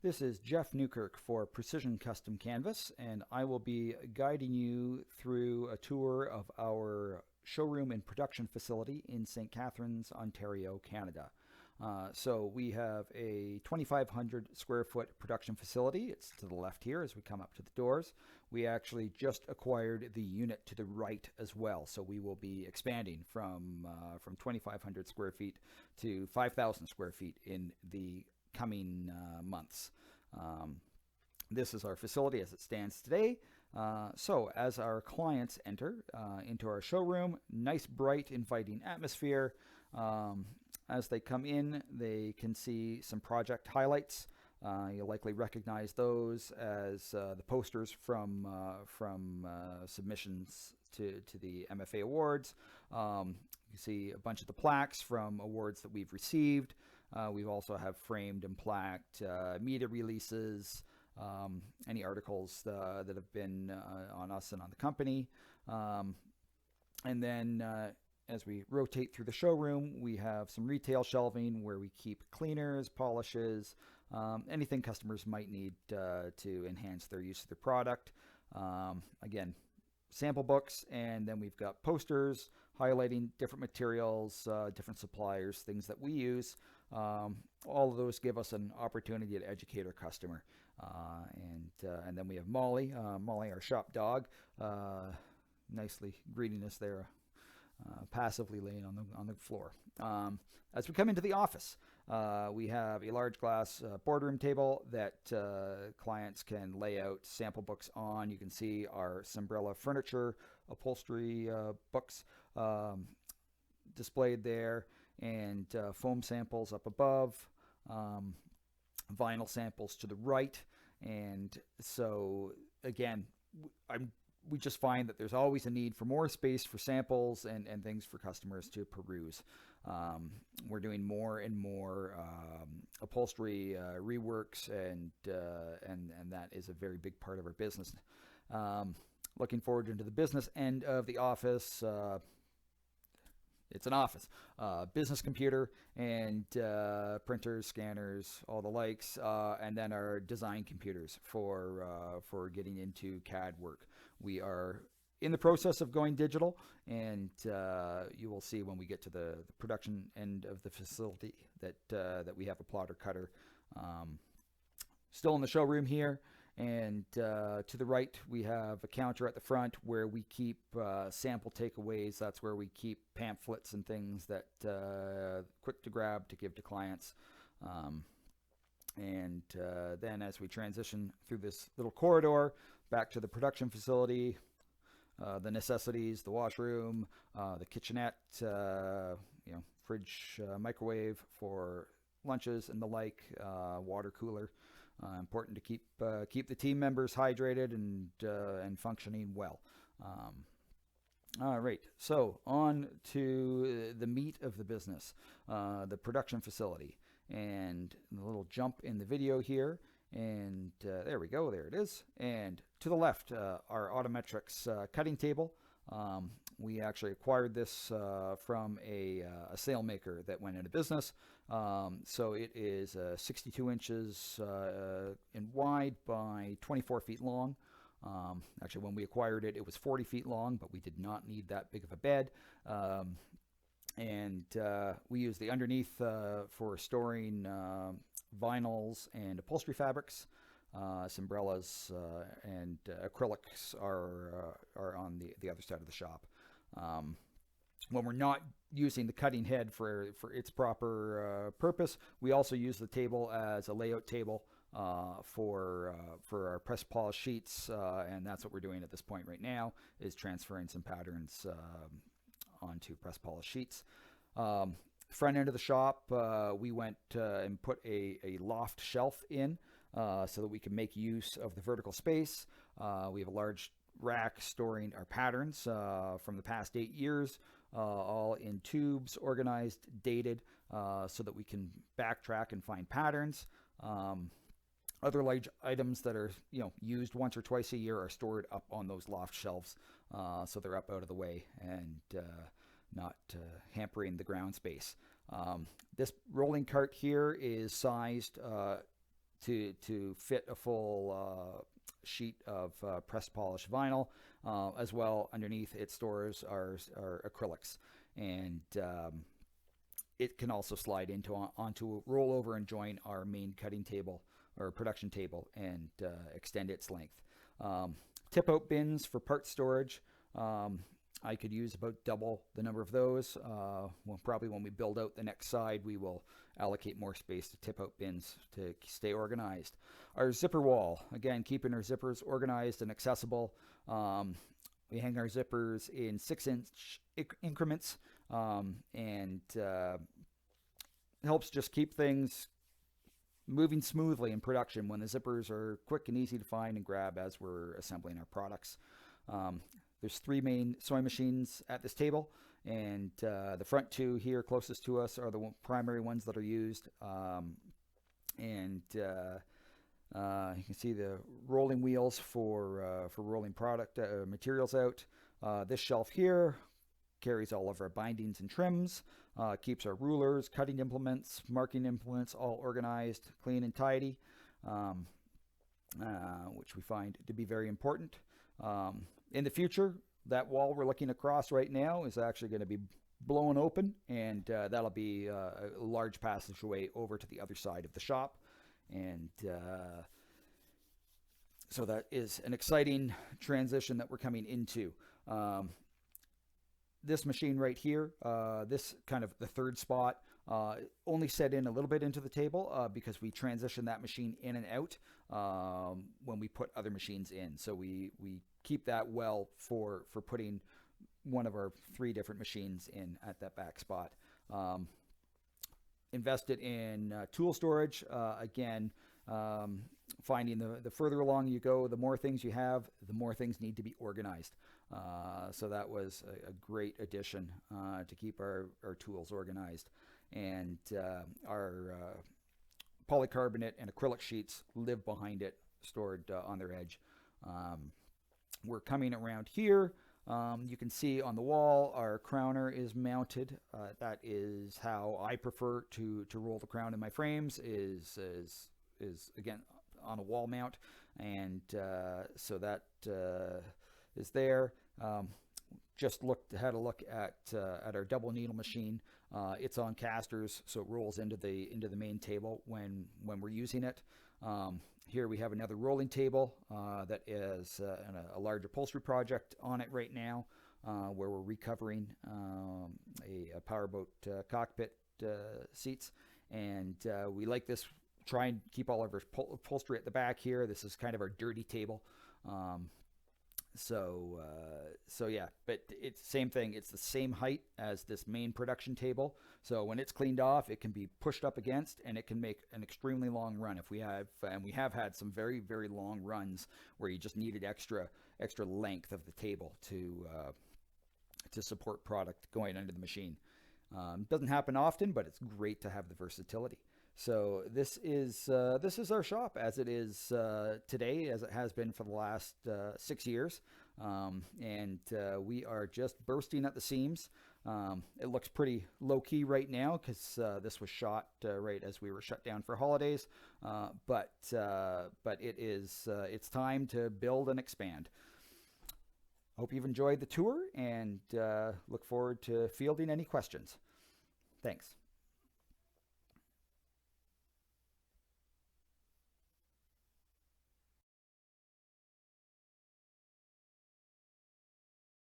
This is Jeff Newkirk for Precision Custom Canvas, and I will be guiding you through a tour of our showroom and production facility in St. Catharines, Ontario, Canada. So we have a 2,500 square foot production facility. It's to the left here as we come up to the doors. We actually just acquired the unit to the right as well, so we will be expanding from 2,500 square feet to 5,000 square feet in the coming months. Um, this is our facility as it stands today. So as our clients enter into our showroom, nice, bright, inviting atmosphere. As they come in, they can see some project highlights. You'll likely recognize those as the posters from submissions to the MFA Awards. You see a bunch of the plaques from awards that we've received. We also have framed and plaqued media releases, any articles that have been on us and on the company. And then as we rotate through the showroom, we have some retail shelving where we keep cleaners, polishes, anything customers might need to enhance their use of their product. Again, sample books, and then we've got posters highlighting different materials, different suppliers, things that we use. All of those give us an opportunity to educate our customer. And then we have Molly, our shop dog, nicely greeting us there, passively laying on the floor. As we come into the office, we have a large glass boardroom table that clients can lay out sample books on. You can see our Symbrella furniture upholstery books displayed there, and foam samples up above, vinyl samples to the right. And so again, we just find that there's always a need for more space for samples and things for customers to peruse. We're doing more and more upholstery reworks, and that is a very big part of our business. Looking forward into the business end of the office. It's an office, business computer, and printers, scanners, all the likes, and then our design computers for getting into CAD work. We are in the process of going digital, and you will see when we get to the production end of the facility that we have a plotter cutter still in the showroom here. And to the right, we have a counter at the front where we keep sample takeaways. That's where we keep pamphlets and things that quick to grab to give to clients. And then as we transition through this little corridor back to the production facility, the necessities, the washroom, the kitchenette, fridge, microwave for lunches and the like, water cooler. Important to keep the team members hydrated and functioning well. All right, so on to the meat of the business, the production facility, and a little jump in the video here. And there we go, there it is. And to the left, our Autometrics cutting table. We actually acquired this from a sailmaker that went into business. So it is 62 inches in wide by 24 feet long. Actually, when we acquired it, it was 40 feet long, but we did not need that big of a bed. And we use the underneath for storing vinyls and upholstery fabrics. Symbrellas and acrylics are on the other side of the shop. When we're not using the cutting head for its proper purpose, we also use the table as a layout table for our press polish sheets, and that's what we're doing at this point right now, is transferring some patterns onto press polish sheets. Front end of the shop, we went and put a loft shelf in so that we can make use of the vertical space. We have a large rack storing our patterns from the past 8 years, all in tubes, organized, dated, so that we can backtrack and find patterns. Other large items that are used once or twice a year are stored up on those loft shelves, so they're up out of the way and not hampering the ground space. This rolling cart here is sized to fit a full sheet of pressed polished vinyl. As well, underneath it stores our acrylics, and it can also slide onto a rollover and join our main cutting table or production table and extend its length. Tip out bins for part storage. I could use about double the number of those. Well, probably when we build out the next side, we will allocate more space to tip out bins to stay organized. Our zipper wall, again, keeping our zippers organized and accessible. We hang our zippers in 6-inch increments, and helps just keep things moving smoothly in production when the zippers are quick and easy to find and grab as we're assembling our products. There's 3 main sewing machines at this table, and the front 2 here closest to us are the primary ones that are used. You can see the rolling wheels for rolling product materials out. This shelf here carries all of our bindings and trims, keeps our rulers, cutting implements, marking implements all organized, clean and tidy, which we find to be very important. In the future, that wall we're looking across right now is actually going to be blown open, and that'll be a large passageway over to the other side of the shop. And so that is an exciting transition that we're coming into. This machine right here, this kind of the third spot, only set in a little bit into the table because we transition that machine in and out when we put other machines in. So we keep that well for putting one of our 3 different machines in at that back spot. Invested in tool storage. Again, finding the further along you go, the more things you have, the more things need to be organized. So that was a great addition to keep our tools organized. And our polycarbonate and acrylic sheets live behind it, stored on their edge. We're coming around here. You can see on the wall our crowner is mounted. That is how I prefer to roll the crown in my frames, is again on a wall mount, and so that is there. Just had a look at our double needle machine. It's on casters, so it rolls into the main table when we're using it. Here we have another rolling table that is a large upholstery project on it right now, where we're recovering a powerboat cockpit seats, and we like this. Try and keep all of our upholstery at the back here. This is kind of our dirty table. So yeah, but it's the same thing. It's the same height as this main production table. So when it's cleaned off, it can be pushed up against, and it can make an extremely long run. If we have, and we have had some very, very long runs where you just needed extra length of the table to support product going under the machine. Doesn't happen often, but it's great to have the versatility. So this is our shop as it is today, as it has been for the last 6 years, and we are just bursting at the seams. It looks pretty low-key right now because this was shot right as we were shut down for holidays, but it's time to build and expand. Hope you've enjoyed the tour, and look forward to fielding any questions. Thanks.